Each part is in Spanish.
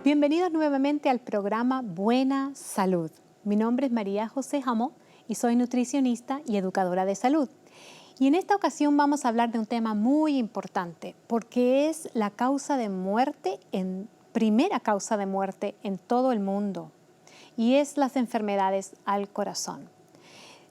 Bienvenidos nuevamente al programa Buena Salud. Mi nombre es María José Jamó y soy nutricionista y educadora de salud. Y en esta ocasión vamos a hablar de un tema muy importante porque es la causa de muerte, primera causa de muerte en todo el mundo, y es las enfermedades al corazón.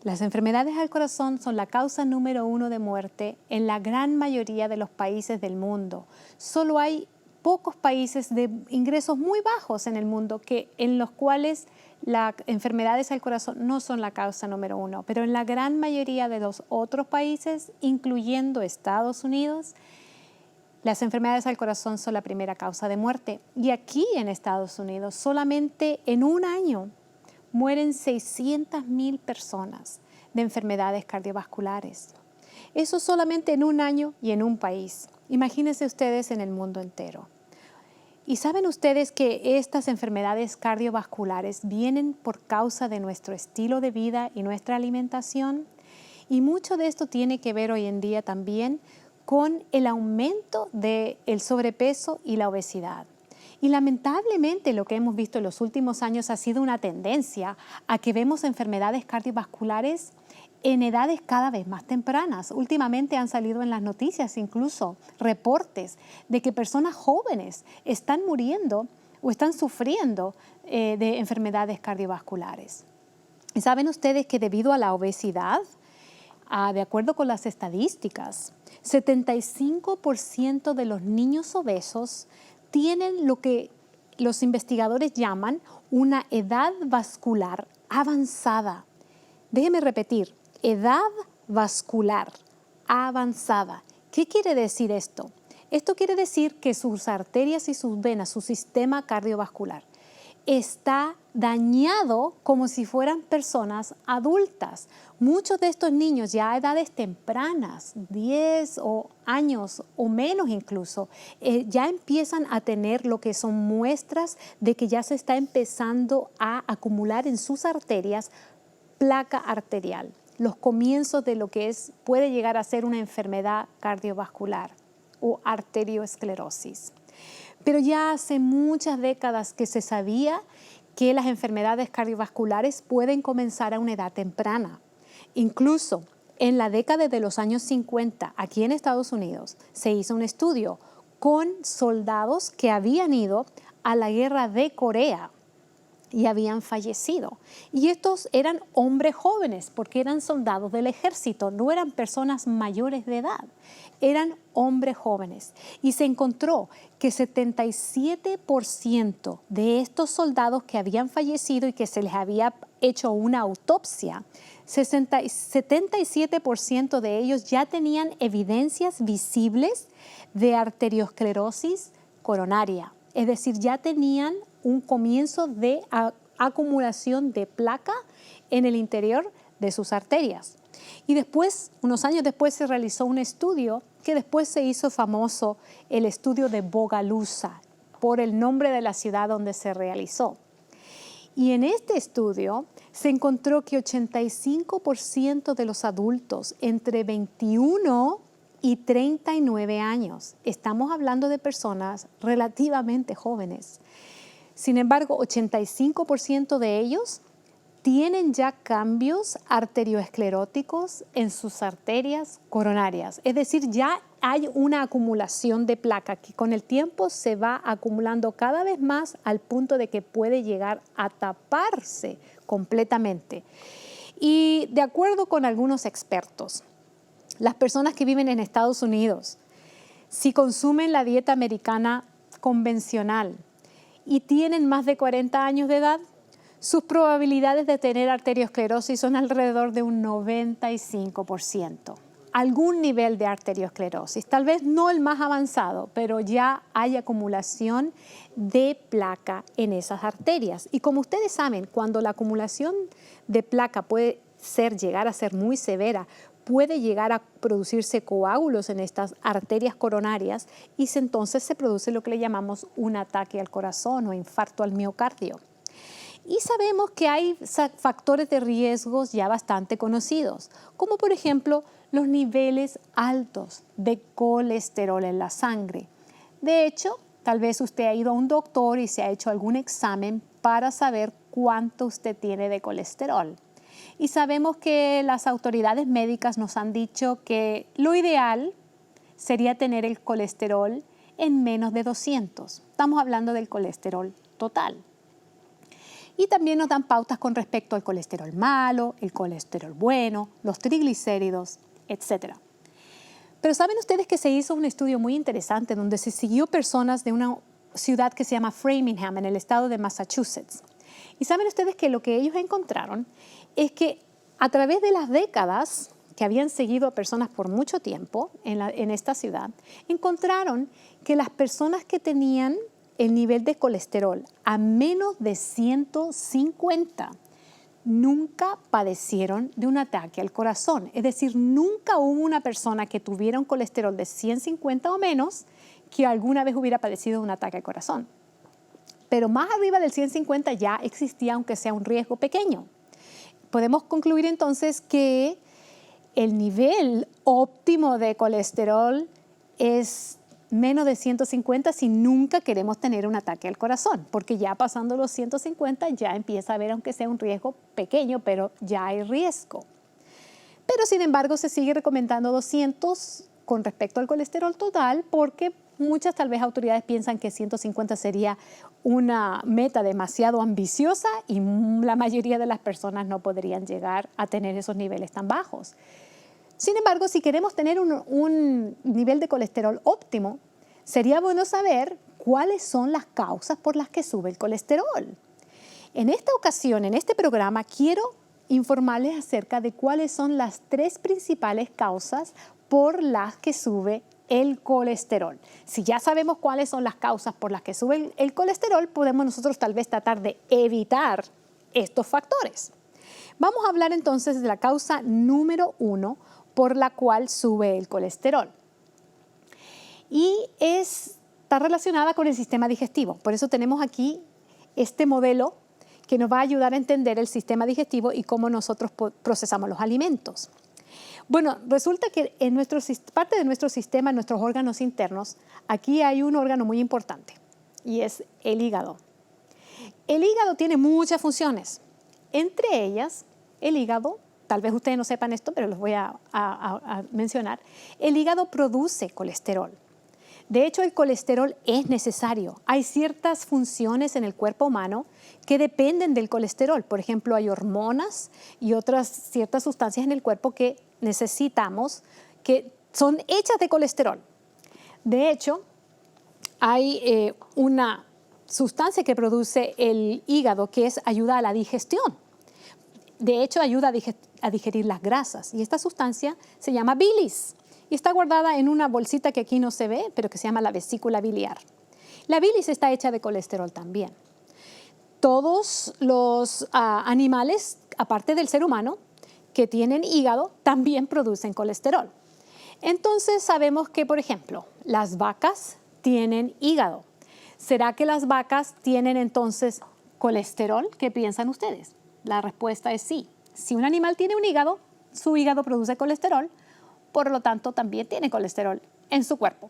Las enfermedades al corazón son la causa número 1 de muerte en la gran mayoría de los países del mundo. Solo hay pocos países de ingresos muy bajos en el mundo en los cuales las enfermedades al corazón no son la causa número 1, pero en la gran mayoría de los otros países, incluyendo Estados Unidos, las enfermedades al corazón son la primera causa de muerte. Y aquí en Estados Unidos, solamente en un año, mueren 600,000 personas de enfermedades cardiovasculares. Eso solamente en un año y en un país. Imagínense ustedes en el mundo entero. ¿Y saben ustedes que estas enfermedades cardiovasculares vienen por causa de nuestro estilo de vida y nuestra alimentación? Y mucho de esto tiene que ver hoy en día también con el aumento del sobrepeso y la obesidad. Y lamentablemente lo que hemos visto en los últimos años ha sido una tendencia a que vemos enfermedades cardiovasculares en edades cada vez más tempranas. Últimamente han salido en las noticias incluso reportes de que personas jóvenes están muriendo o están sufriendo de enfermedades cardiovasculares. ¿Y saben ustedes que debido a la obesidad, de acuerdo con las estadísticas, 75% de los niños obesos tienen lo que los investigadores llaman una edad vascular avanzada? Déjeme repetir, edad vascular avanzada. ¿Qué quiere decir esto? Esto quiere decir que sus arterias y sus venas, su sistema cardiovascular, está dañado como si fueran personas adultas. Muchos de estos niños ya a edades tempranas, 10 años o menos incluso, ya empiezan a tener lo que son muestras de que ya se está empezando a acumular en sus arterias placa arterial, los comienzos de lo que puede llegar a ser una enfermedad cardiovascular o arteriosclerosis. Pero ya hace muchas décadas que se sabía que las enfermedades cardiovasculares pueden comenzar a una edad temprana. Incluso en la década de los años 50, aquí en Estados Unidos, se hizo un estudio con soldados que habían ido a la guerra de Corea y habían fallecido. Y estos eran hombres jóvenes porque eran soldados del ejército, no eran personas mayores de edad, eran hombres jóvenes. Y se encontró que 77% de estos soldados que habían fallecido y que se les había hecho una autopsia, 77% de ellos ya tenían evidencias visibles de arteriosclerosis coronaria. Es decir, ya tenían un comienzo de acumulación de placa en el interior de sus arterias. Y después, unos años después, se realizó un estudio que después se hizo famoso, el estudio de Bogalusa, por el nombre de la ciudad donde se realizó. Y en este estudio se encontró que 85% de los adultos entre 21 y 39 años, estamos hablando de personas relativamente jóvenes. Sin embargo, 85% de ellos tienen ya cambios arterioescleróticos en sus arterias coronarias. Es decir, ya hay una acumulación de placa que con el tiempo se va acumulando cada vez más al punto de que puede llegar a taparse completamente. Y de acuerdo con algunos expertos, las personas que viven en Estados Unidos, si consumen la dieta americana convencional y tienen más de 40 años de edad, sus probabilidades de tener arteriosclerosis son alrededor de un 95%. Algún nivel de arteriosclerosis, tal vez no el más avanzado, pero ya hay acumulación de placa en esas arterias. Y como ustedes saben, cuando la acumulación de placa puede llegar a ser muy severa, puede llegar a producirse coágulos en estas arterias coronarias y entonces se produce lo que le llamamos un ataque al corazón o infarto al miocardio. Y sabemos que hay factores de riesgos ya bastante conocidos, como por ejemplo los niveles altos de colesterol en la sangre. De hecho, tal vez usted ha ido a un doctor y se ha hecho algún examen para saber cuánto usted tiene de colesterol. Y sabemos que las autoridades médicas nos han dicho que lo ideal sería tener el colesterol en menos de 200. Estamos hablando del colesterol total. Y también nos dan pautas con respecto al colesterol malo, el colesterol bueno, los triglicéridos, etc. Pero ¿saben ustedes que se hizo un estudio muy interesante donde se siguió personas de una ciudad que se llama Framingham, en el estado de Massachusetts? Y ¿saben ustedes que lo que ellos encontraron es que a través de las décadas que habían seguido a personas por mucho tiempo en esta ciudad, encontraron que las personas que tenían el nivel de colesterol a menos de 150 nunca padecieron de un ataque al corazón. Es decir, nunca hubo una persona que tuviera un colesterol de 150 o menos que alguna vez hubiera padecido un ataque al corazón. Pero más arriba del 150 ya existía, aunque sea un riesgo pequeño. Podemos concluir entonces que el nivel óptimo de colesterol es menos de 150 si nunca queremos tener un ataque al corazón, porque ya pasando los 150 ya empieza a haber, aunque sea un riesgo pequeño, pero ya hay riesgo. Pero sin embargo se sigue recomendando 200 con respecto al colesterol total, porque muchas tal vez autoridades piensan que 150 sería una meta demasiado ambiciosa y la mayoría de las personas no podrían llegar a tener esos niveles tan bajos. Sin embargo, si queremos tener un nivel de colesterol óptimo, sería bueno saber cuáles son las causas por las que sube el colesterol. En esta ocasión, en este programa, quiero informarles acerca de cuáles son las 3 principales causas por las que sube el colesterol. Si ya sabemos cuáles son las causas por las que sube el colesterol, podemos nosotros tal vez tratar de evitar estos factores. Vamos a hablar entonces de la causa número 1 por la cual sube el colesterol. Y está relacionada con el sistema digestivo. Por eso tenemos aquí este modelo que nos va a ayudar a entender el sistema digestivo y cómo nosotros procesamos los alimentos. Bueno, resulta que en parte de nuestro sistema, en nuestros órganos internos, aquí hay un órgano muy importante y es el hígado. El hígado tiene muchas funciones. Entre ellas, el hígado, tal vez ustedes no sepan esto, pero los voy a mencionar, el hígado produce colesterol. De hecho, el colesterol es necesario. Hay ciertas funciones en el cuerpo humano que dependen del colesterol. Por ejemplo, hay hormonas y otras ciertas sustancias en el cuerpo que necesitamos, que son hechas de colesterol. De hecho, hay una sustancia que produce el hígado que ayuda a la digestión. De hecho, ayuda a digerir las grasas. Y esta sustancia se llama bilis. Y está guardada en una bolsita que aquí no se ve, pero que se llama la vesícula biliar. La bilis está hecha de colesterol también. Todos los animales, aparte del ser humano, que tienen hígado, también producen colesterol. Entonces sabemos que, por ejemplo, las vacas tienen hígado. ¿Será que las vacas tienen entonces colesterol? ¿Qué piensan ustedes? La respuesta es sí. Si un animal tiene un hígado, su hígado produce colesterol, por lo tanto también tiene colesterol en su cuerpo.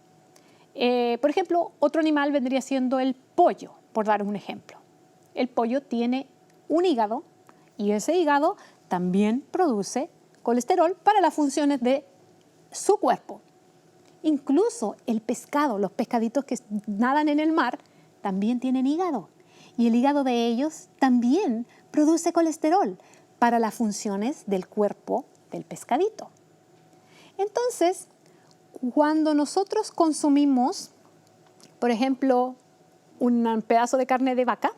Por ejemplo, otro animal vendría siendo el pollo, por dar un ejemplo. El pollo tiene un hígado y ese hígado también produce colesterol para las funciones de su cuerpo. Incluso el pescado, los pescaditos que nadan en el mar, también tienen hígado. Y el hígado de ellos también produce colesterol para las funciones del cuerpo del pescadito. Entonces, cuando nosotros consumimos, por ejemplo, un pedazo de carne de vaca,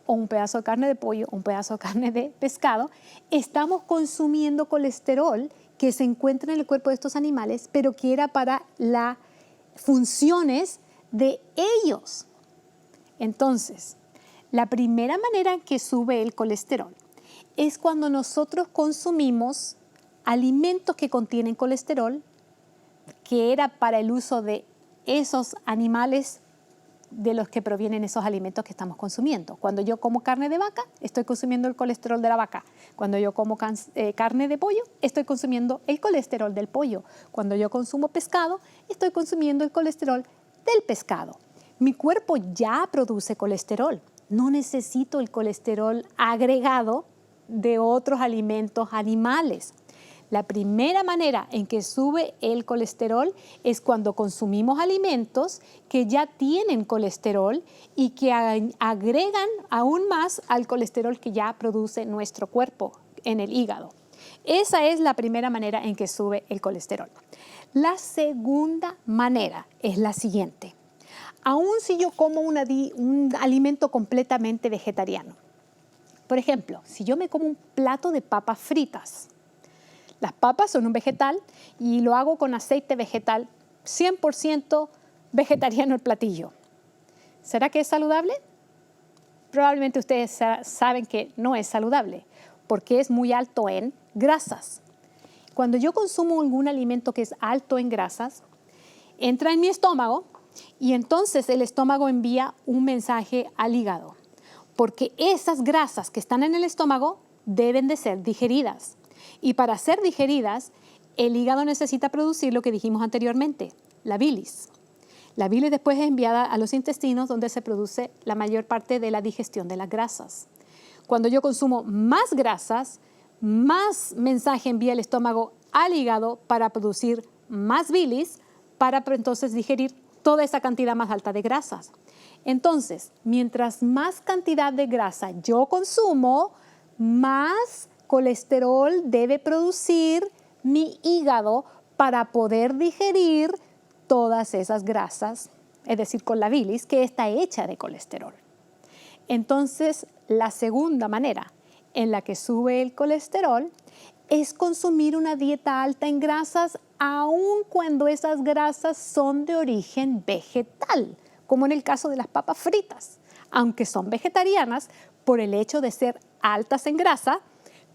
o un pedazo de carne de pollo, o un pedazo de carne de pescado, estamos consumiendo colesterol que se encuentra en el cuerpo de estos animales, pero que era para las funciones de ellos. Entonces, la primera manera en que sube el colesterol es cuando nosotros consumimos alimentos que contienen colesterol, que era para el uso de esos animales de los que provienen esos alimentos que estamos consumiendo. Cuando yo como carne de vaca, estoy consumiendo el colesterol de la vaca. Cuando yo como carne de pollo, estoy consumiendo el colesterol del pollo. Cuando yo consumo pescado, estoy consumiendo el colesterol del pescado. Mi cuerpo ya produce colesterol. No necesito el colesterol agregado de otros alimentos animales. La primera manera en que sube el colesterol es cuando consumimos alimentos que ya tienen colesterol y que agregan aún más al colesterol que ya produce nuestro cuerpo en el hígado. Esa es la primera manera en que sube el colesterol. La segunda manera es la siguiente. Aún si yo como un alimento completamente vegetariano, por ejemplo, si yo me como un plato de papas fritas, las papas son un vegetal y lo hago con aceite vegetal, 100% vegetariano el platillo. ¿Será que es saludable? Probablemente ustedes saben que no es saludable porque es muy alto en grasas. Cuando yo consumo algún alimento que es alto en grasas, entra en mi estómago y entonces el estómago envía un mensaje al hígado, porque esas grasas que están en el estómago deben de ser digeridas. Y para ser digeridas, el hígado necesita producir lo que dijimos anteriormente, la bilis. La bilis después es enviada a los intestinos donde se produce la mayor parte de la digestión de las grasas. Cuando yo consumo más grasas, más mensaje envía el estómago al hígado para producir más bilis, para entonces digerir toda esa cantidad más alta de grasas. Entonces, mientras más cantidad de grasa yo consumo, más colesterol debe producir mi hígado para poder digerir todas esas grasas, es decir, con la bilis que está hecha de colesterol. Entonces, la segunda manera en la que sube el colesterol es consumir una dieta alta en grasas, aun cuando esas grasas son de origen vegetal, como en el caso de las papas fritas. Aunque son vegetarianas, por el hecho de ser altas en grasa,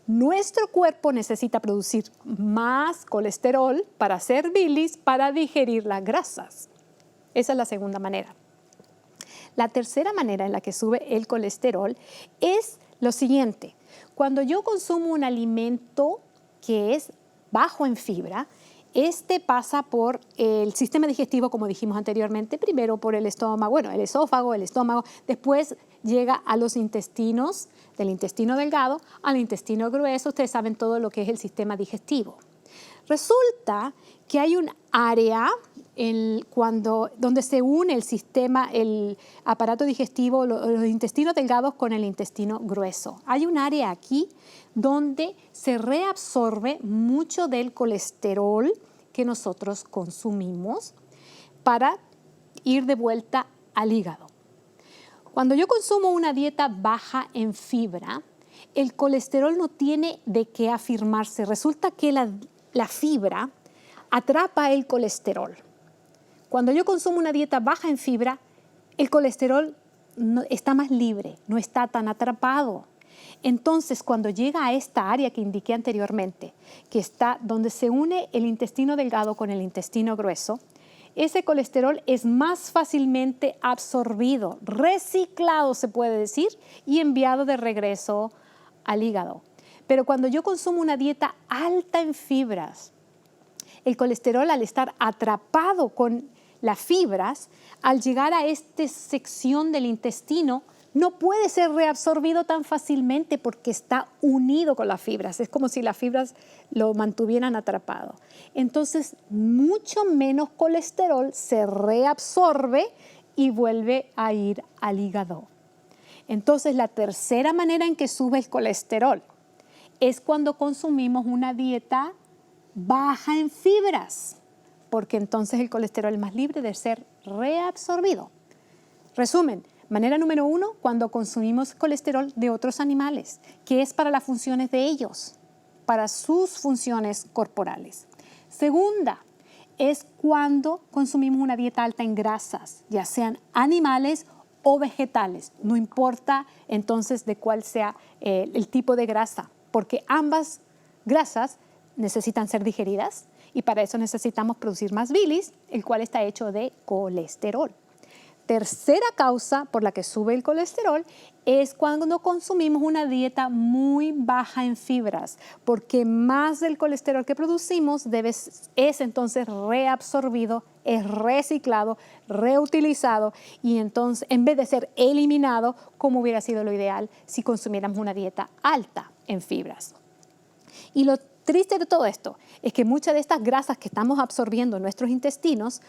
nuestro cuerpo necesita producir más colesterol para hacer bilis, para digerir las grasas. Esa es la segunda manera. La tercera manera en la que sube el colesterol es lo siguiente. Cuando yo consumo un alimento que es bajo en fibra, este pasa por el sistema digestivo, como dijimos anteriormente, primero por el estómago, el esófago, el estómago, después llega a los intestinos, del intestino delgado al intestino grueso. Ustedes saben todo lo que es el sistema digestivo. Resulta que hay un área donde se une el aparato digestivo, los intestinos delgados con el intestino grueso. Hay un área aquí donde se reabsorbe mucho del colesterol que nosotros consumimos para ir de vuelta al hígado. Cuando yo consumo una dieta baja en fibra, el colesterol no tiene de qué afirmarse. Resulta que la fibra atrapa el colesterol. Cuando yo consumo una dieta baja en fibra, el colesterol está más libre, no está tan atrapado. Entonces, cuando llega a esta área que indiqué anteriormente, que está donde se une el intestino delgado con el intestino grueso, ese colesterol es más fácilmente absorbido, reciclado se puede decir, y enviado de regreso al hígado. Pero cuando yo consumo una dieta alta en fibras, el colesterol, al estar atrapado con las fibras, al llegar a esta sección del intestino, no puede ser reabsorbido tan fácilmente porque está unido con las fibras. Es como si las fibras lo mantuvieran atrapado. Entonces, mucho menos colesterol se reabsorbe y vuelve a ir al hígado. Entonces, la tercera manera en que sube el colesterol es cuando consumimos una dieta baja en fibras, porque entonces el colesterol es más libre de ser reabsorbido. Resumen, manera número 1, cuando consumimos colesterol de otros animales, que es para las funciones de ellos, para sus funciones corporales. Segunda, es cuando consumimos una dieta alta en grasas, ya sean animales o vegetales. No importa entonces de cuál sea el tipo de grasa, porque ambas grasas necesitan ser digeridas y para eso necesitamos producir más bilis, el cual está hecho de colesterol. Tercera causa por la que sube el colesterol es cuando consumimos una dieta muy baja en fibras, porque más del colesterol que producimos es entonces reabsorbido, es reciclado, reutilizado y entonces en vez de ser eliminado como hubiera sido lo ideal si consumiéramos una dieta alta en fibras. Y lo triste de todo esto es que muchas de estas grasas que estamos absorbiendo en nuestros intestinos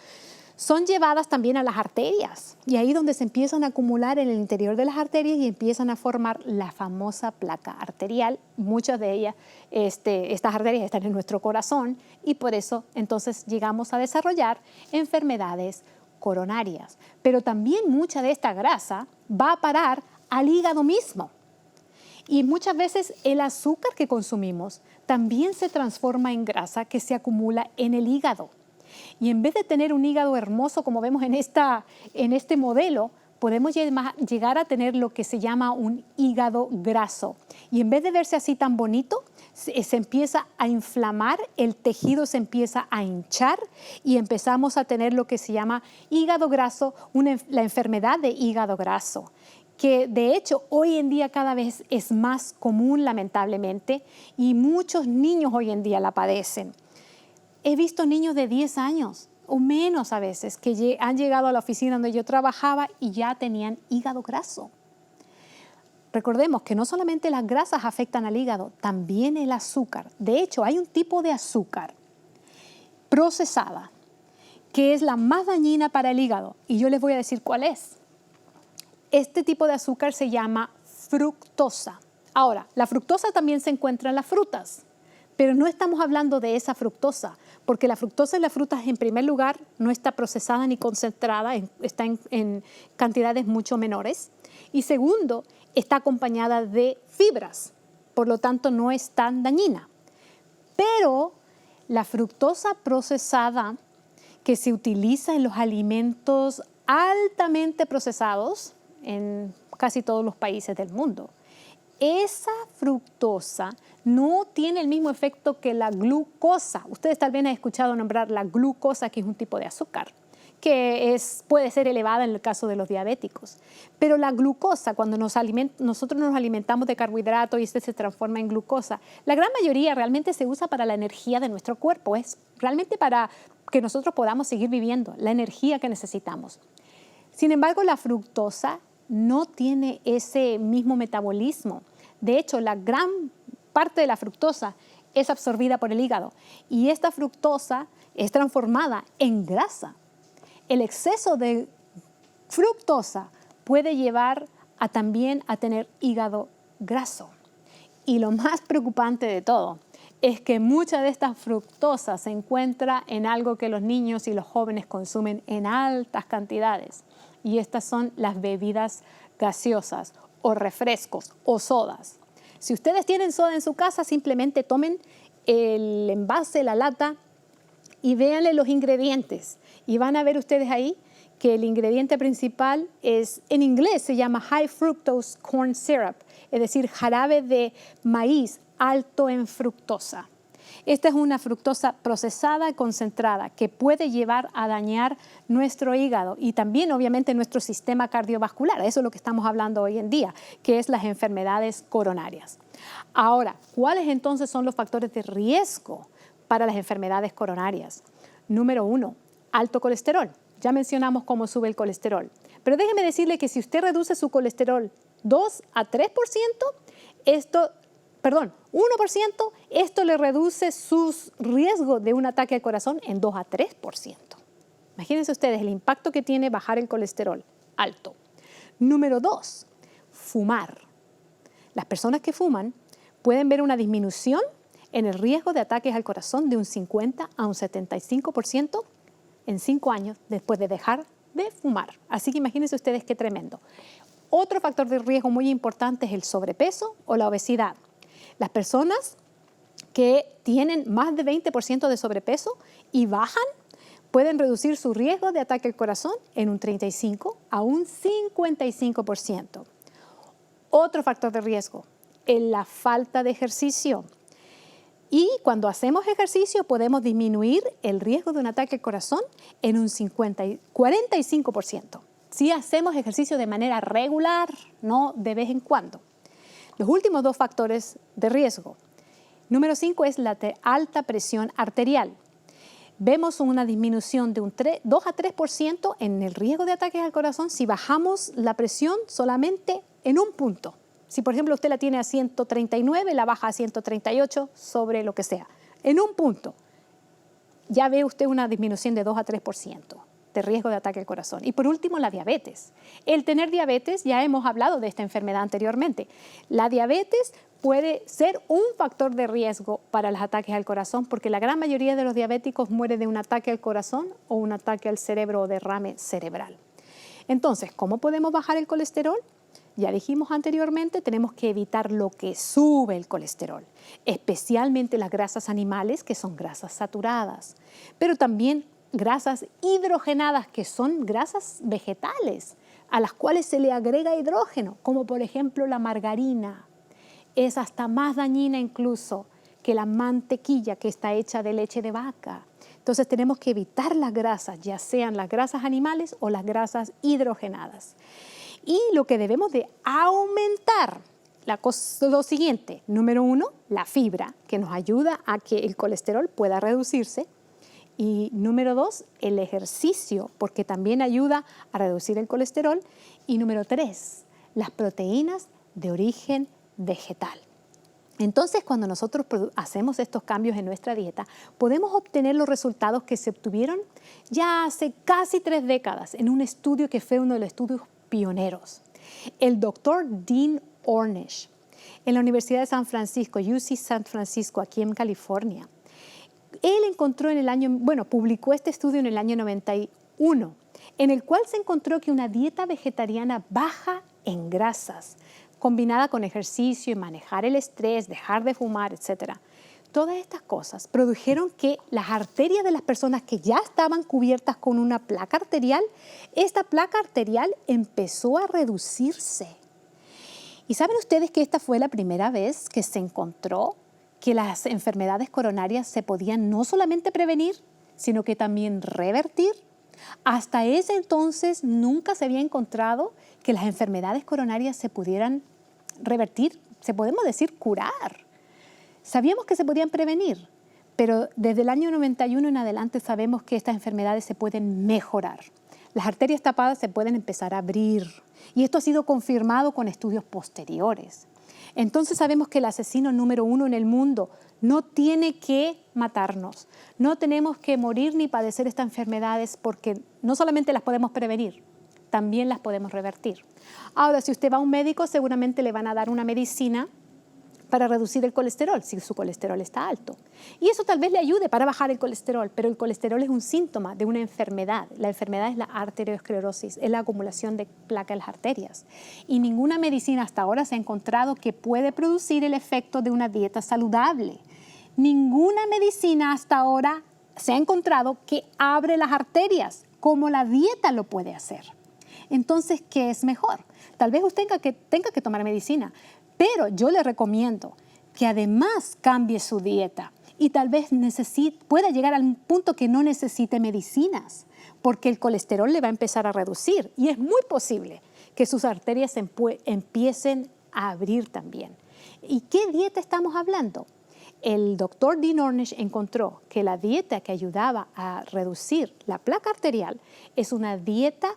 son llevadas también a las arterias y ahí donde se empiezan a acumular en el interior de las arterias y empiezan a formar la famosa placa arterial. Muchas de ellas, estas arterias están en nuestro corazón y por eso entonces llegamos a desarrollar enfermedades coronarias. Pero también mucha de esta grasa va a parar al hígado mismo. Y muchas veces el azúcar que consumimos también se transforma en grasa que se acumula en el hígado. Y en vez de tener un hígado hermoso como vemos en este modelo, podemos llegar a tener lo que se llama un hígado graso. Y en vez de verse así tan bonito, se empieza a inflamar, el tejido se empieza a hinchar y empezamos a tener lo que se llama hígado graso, la enfermedad de hígado graso, que de hecho hoy en día cada vez es más común lamentablemente y muchos niños hoy en día la padecen. He visto niños de 10 años o menos a veces que han llegado a la oficina donde yo trabajaba y ya tenían hígado graso. Recordemos que no solamente las grasas afectan al hígado, también el azúcar. De hecho, hay un tipo de azúcar procesada que es la más dañina para el hígado y yo les voy a decir cuál es. Este tipo de azúcar se llama fructosa. Ahora, la fructosa también se encuentra en las frutas, pero no estamos hablando de esa fructosa, porque la fructosa en las frutas, en primer lugar, no está procesada ni concentrada, está en cantidades mucho menores. Y segundo, está acompañada de fibras, por lo tanto no es tan dañina. Pero la fructosa procesada que se utiliza en los alimentos altamente procesados en casi todos los países del mundo, esa fructosa no tiene el mismo efecto que la glucosa. Ustedes tal vez han escuchado nombrar la glucosa, que es un tipo de azúcar, que puede ser elevada en el caso de los diabéticos. Pero la glucosa, cuando nosotros nos alimentamos de carbohidratos y se transforma en glucosa, la gran mayoría realmente se usa para la energía de nuestro cuerpo. Es realmente para que nosotros podamos seguir viviendo, la energía que necesitamos. Sin embargo, la fructosa no tiene ese mismo metabolismo. De hecho, la gran parte de la fructosa es absorbida por el hígado y esta fructosa es transformada en grasa. El exceso de fructosa puede llevar también a tener hígado graso. Y lo más preocupante de todo es que mucha de esta fructosa se encuentra en algo que los niños y los jóvenes consumen en altas cantidades. Y estas son las bebidas gaseosas o refrescos o sodas. Si ustedes tienen soda en su casa, simplemente tomen el envase, la lata y véanle los ingredientes. Y van a ver ustedes ahí que el ingrediente principal en inglés se llama High Fructose Corn Syrup, es decir, jarabe de maíz alto en fructosa. Esta es una fructosa procesada y concentrada que puede llevar a dañar nuestro hígado y también obviamente nuestro sistema cardiovascular. Eso es lo que estamos hablando hoy en día, que es las enfermedades coronarias. Ahora, ¿cuáles entonces son los factores de riesgo para las enfermedades coronarias? Número 1, alto colesterol. Ya mencionamos cómo sube el colesterol. Pero déjeme decirle que si usted reduce su colesterol 2 a 3%, 1%, esto le reduce su riesgo de un ataque al corazón en 2 a 3%. Imagínense ustedes el impacto que tiene bajar el colesterol alto. Número 2, fumar. Las personas que fuman pueden ver una disminución en el riesgo de ataques al corazón de un 50 a un 75% en 5 años después de dejar de fumar. Así que imagínense ustedes qué tremendo. Otro factor de riesgo muy importante es el sobrepeso o la obesidad. Las personas que tienen más de 20% de sobrepeso y bajan pueden reducir su riesgo de ataque al corazón en un 35 a un 55%. Otro factor de riesgo es la falta de ejercicio. Y cuando hacemos ejercicio podemos disminuir el riesgo de un ataque al corazón en un 45%. si hacemos ejercicio de manera regular, no de vez en cuando. Los últimos 2 factores de riesgo. Número 5 es la alta presión arterial. Vemos una disminución de un 2 a 3% en el riesgo de ataques al corazón si bajamos la presión solamente en un punto. Si, por ejemplo, usted la tiene a 139, la baja a 138 sobre lo que sea. En un punto, ya ve usted una disminución de 2 a 3% de riesgo de ataque al corazón. Y por último, la diabetes. El tener diabetes, ya hemos hablado de esta enfermedad anteriormente. La diabetes puede ser un factor de riesgo para los ataques al corazón porque la gran mayoría de los diabéticos muere de un ataque al corazón o un ataque al cerebro o derrame cerebral. Entonces, ¿cómo podemos bajar el colesterol? Ya dijimos anteriormente, tenemos que evitar lo que sube el colesterol, especialmente las grasas animales, que son grasas saturadas, pero también grasas hidrogenadas, que son grasas vegetales, a las cuales se le agrega hidrógeno, como por ejemplo la margarina. Es hasta más dañina incluso que la mantequilla, que está hecha de leche de vaca. Entonces tenemos que evitar las grasas, ya sean las grasas animales o las grasas hidrogenadas. Y lo que debemos de aumentar, lo siguiente, número 1, la fibra, que nos ayuda a que el colesterol pueda reducirse. Y número 2, el ejercicio, porque también ayuda a reducir el colesterol. Y número 3, las proteínas de origen vegetal. Entonces, cuando nosotros hacemos estos cambios en nuestra dieta, podemos obtener los resultados que se obtuvieron ya hace casi 3 décadas en un estudio que fue uno de los estudios pioneros. El doctor Dean Ornish, en la Universidad de San Francisco, UC San Francisco, aquí en California, él encontró publicó este estudio en el año 91, en el cual se encontró que una dieta vegetariana baja en grasas, combinada con ejercicio y manejar el estrés, dejar de fumar, etc. Todas estas cosas produjeron que las arterias de las personas que ya estaban cubiertas con una placa arterial, esta placa arterial empezó a reducirse. ¿Y saben ustedes que esta fue la primera vez que se encontró que las enfermedades coronarias se podían no solamente prevenir, sino que también revertir? Hasta ese entonces nunca se había encontrado que las enfermedades coronarias se pudieran revertir, se podemos decir curar. Sabíamos que se podían prevenir, pero desde el año 91 en adelante sabemos que estas enfermedades se pueden mejorar. Las arterias tapadas se pueden empezar a abrir y esto ha sido confirmado con estudios posteriores. Entonces sabemos que el asesino número 1 en el mundo no tiene que matarnos. No tenemos que morir ni padecer estas enfermedades porque no solamente las podemos prevenir, también las podemos revertir. Ahora, si usted va a un médico, seguramente le van a dar una medicina para reducir el colesterol, si su colesterol está alto. Y eso tal vez le ayude para bajar el colesterol, pero el colesterol es un síntoma de una enfermedad. La enfermedad es la arteriosclerosis, es la acumulación de placa en las arterias. Y ninguna medicina hasta ahora se ha encontrado que puede producir el efecto de una dieta saludable. Ninguna medicina hasta ahora se ha encontrado que abre las arterias como la dieta lo puede hacer. Entonces, ¿qué es mejor? Tal vez usted tenga que tomar medicina, pero yo le recomiendo que además cambie su dieta y tal vez pueda llegar al punto que no necesite medicinas, porque el colesterol le va a empezar a reducir y es muy posible que sus arterias empiecen a abrir también. ¿Y qué dieta estamos hablando? El doctor Dean Ornish encontró que la dieta que ayudaba a reducir la placa arterial es una dieta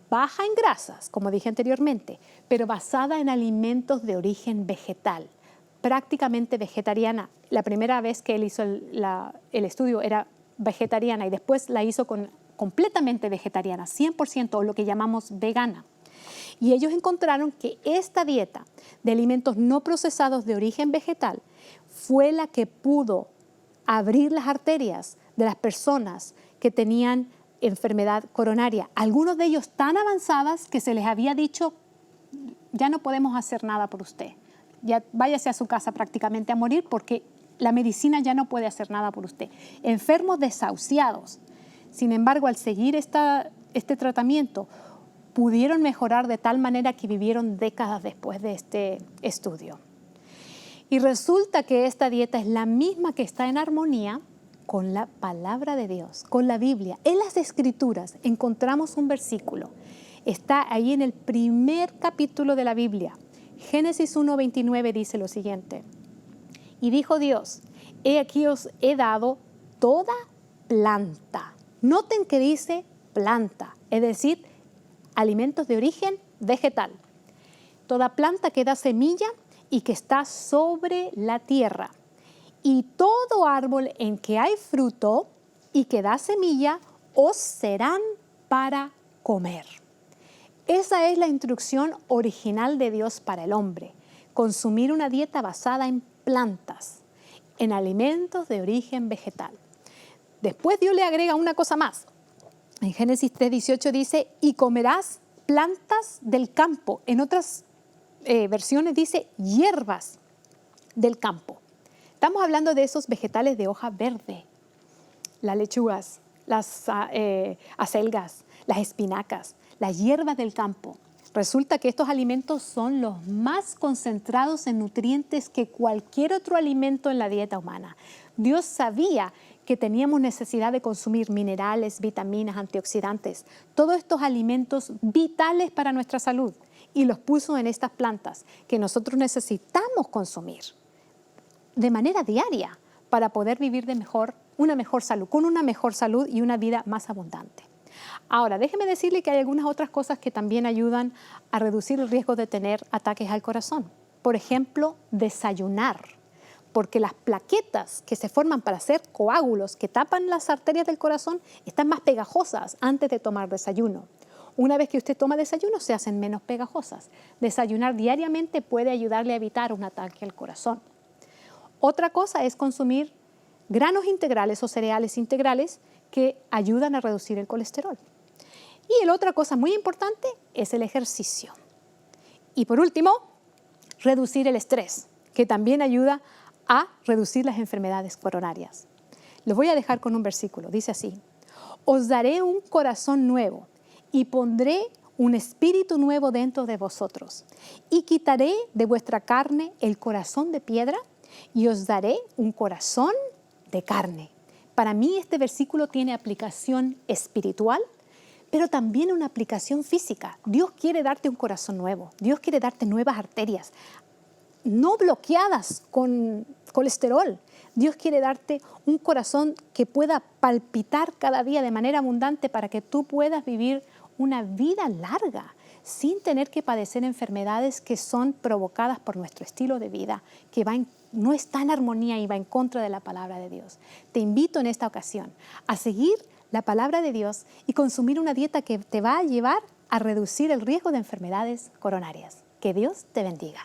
baja en grasas, como dije anteriormente, pero basada en alimentos de origen vegetal, prácticamente vegetariana. La primera vez que él hizo el estudio era vegetariana y después la hizo completamente vegetariana, 100% o lo que llamamos vegana. Y ellos encontraron que esta dieta de alimentos no procesados de origen vegetal fue la que pudo abrir las arterias de las personas que tenían enfermedad coronaria, algunos de ellos tan avanzadas que se les había dicho, ya no podemos hacer nada por usted, ya váyase a su casa prácticamente a morir porque la medicina ya no puede hacer nada por usted. Enfermos desahuciados. Sin embargo, al seguir este tratamiento, pudieron mejorar de tal manera que vivieron décadas después de este estudio. Y resulta que esta dieta es la misma que está en armonía con la palabra de Dios, con la Biblia. En las Escrituras encontramos un versículo Está ahí en el primer capítulo de la Biblia. Génesis 1:29 dice lo siguiente. Y dijo Dios, he aquí os he dado toda planta. Noten que dice planta, es decir, alimentos de origen vegetal. Toda planta que da semilla y que está sobre la tierra. Y todo árbol en que hay fruto y que da semilla, os serán para comer. Esa es la instrucción original de Dios para el hombre. Consumir una dieta basada en plantas, en alimentos de origen vegetal. Después Dios le agrega una cosa más. En Génesis 3:18 dice, y comerás plantas del campo. En otras versiones dice hierbas del campo. Estamos hablando de esos vegetales de hoja verde, las lechugas, las acelgas, las espinacas, las hierbas del campo. Resulta que estos alimentos son los más concentrados en nutrientes que cualquier otro alimento en la dieta humana. Dios sabía que teníamos necesidad de consumir minerales, vitaminas, antioxidantes, todos estos alimentos vitales para nuestra salud, y los puso en estas plantas que nosotros necesitamos consumir de manera diaria para poder vivir una mejor salud, con una mejor salud y una vida más abundante. Ahora, déjeme decirle que hay algunas otras cosas que también ayudan a reducir el riesgo de tener ataques al corazón. Por ejemplo, desayunar, porque las plaquetas que se forman para hacer coágulos que tapan las arterias del corazón están más pegajosas antes de tomar desayuno. Una vez que usted toma desayuno, se hacen menos pegajosas. Desayunar diariamente puede ayudarle a evitar un ataque al corazón. Otra cosa es consumir granos integrales o cereales integrales que ayudan a reducir el colesterol. Y la otra cosa muy importante es el ejercicio. Y por último, reducir el estrés, que también ayuda a reducir las enfermedades coronarias. Los voy a dejar con un versículo. Dice así, os daré un corazón nuevo y pondré un espíritu nuevo dentro de vosotros. Y quitaré de vuestra carne el corazón de piedra y os daré un corazón de carne. Para mí este versículo tiene aplicación espiritual, pero también una aplicación física. Dios quiere darte un corazón nuevo. Dios quiere darte nuevas arterias, no bloqueadas con colesterol. Dios quiere darte un corazón que pueda palpitar cada día de manera abundante para que tú puedas vivir una vida larga sin tener que padecer enfermedades que son provocadas por nuestro estilo de vida, que no está en armonía y va en contra de la palabra de Dios. Te invito en esta ocasión a seguir la palabra de Dios y consumir una dieta que te va a llevar a reducir el riesgo de enfermedades coronarias. Que Dios te bendiga.